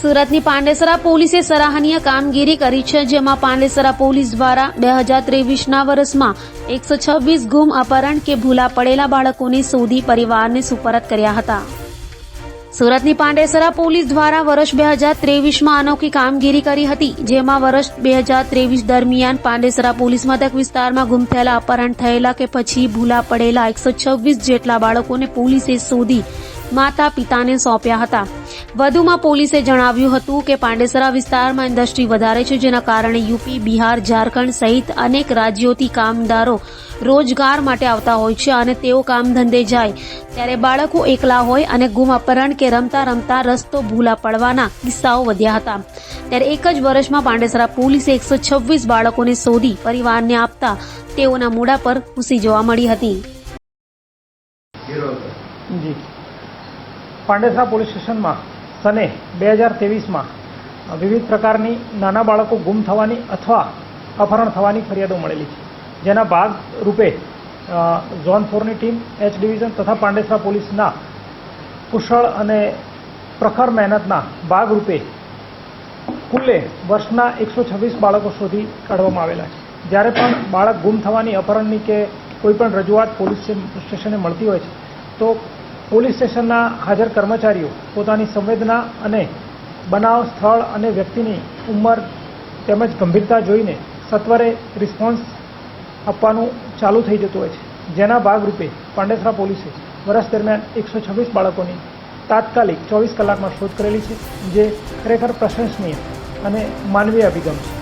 સુરતની પાંડેસરા પોલીસે સરાહનીય કામગીરી કરી છે, જેમાં પાંડેસરા પોલીસ દ્વારા 2023ના વર્ષમાં 126 ગુમ, અપહરણ કે ભૂલા પડેલા બાળકોને શોધી પરિવારને સુપરત કર્યા હતા. સુરતની પાંડેસરા પોલીસ દ્વારા વર્ષ 2023માં અનોખી કામગીરી કરી હતી, જેમાં વર્ષ 2023 દરમિયાન પાંડેસરા પોલીસ મથક વિસ્તારમાં ગુમ થયેલા, અપહરણ થયેલા કે પછી ભૂલા પડેલા 126 જેટલા બાળકોને પોલીસે શોધી માતા પિતાને સોંપ્યા હતા. વધુમાં પોલીસે જણાવ્યું હતું કે પાંડેસરા વિસ્તારમાં ઇન્ડસ્ટ્રી વધારે છે, જેના કારણે યુપી, બિહાર, ઝારખંડ સહિત અનેક રાજ્યોથી કામદારો રોજગાર માટે આવતા હોય છે અને તેઓ કામ ધંધે જાય ત્યારે બાળકો એકલા હોય અને ગુમ, અપહરણ કે રમતા રમતા રસ્તો ભૂલા પડવાના કિસ્સાઓ વધ્યા હતા. ત્યારે એક જ વર્ષમાં પાંડેસરા પોલીસે 126 બાળકોને શોધી પરિવારને આપતા તેઓના મોઢા પર ખુશી જોવા મળી હતી. જી, પાંડેસરા પોલીસ સ્ટેશનમાં સને 2023માં વિવિધ પ્રકારની નાના બાળકો ગુમ થવાની અથવા અપહરણ થવાની ફરિયાદો મળેલી છે, જેના ભાગ રૂપે ઝોન 4ની ટીમ, એચ ડિવિઝન તથા પાંડેસરા પોલીસના કુશળ અને પ્રખર મહેનતના ભાગરૂપે કુલે વર્ષના 126 બાળકો શોધી કાઢવામાં આવેલા છે. જ્યારે પણ બાળક ગુમ થવાની, અપહરણની કે કોઈપણ રજૂઆત પોલીસ સ્ટેશને મળતી હોય છે તો પોલીસ સ્ટેશનના હાજર કર્મચારીઓ પોતાની સંવેદના અને બનાવ સ્થળ અને વ્યક્તિની ઉંમર તેમજ ગંભીરતા જોઈને સત્વરે રિસ્પોન્સ આપવાનું ચાલુ થઈ જતું હોય છે. જેના ભાગરૂપે પાંડેસરા પોલીસે વર્ષ દરમિયાન 126 બાળકોની તાત્કાલિક 24 કલાકમાં શોધ કરેલી છે, જે ખરેખર પ્રશંસનીય અને માનવીય અભિગમ છે.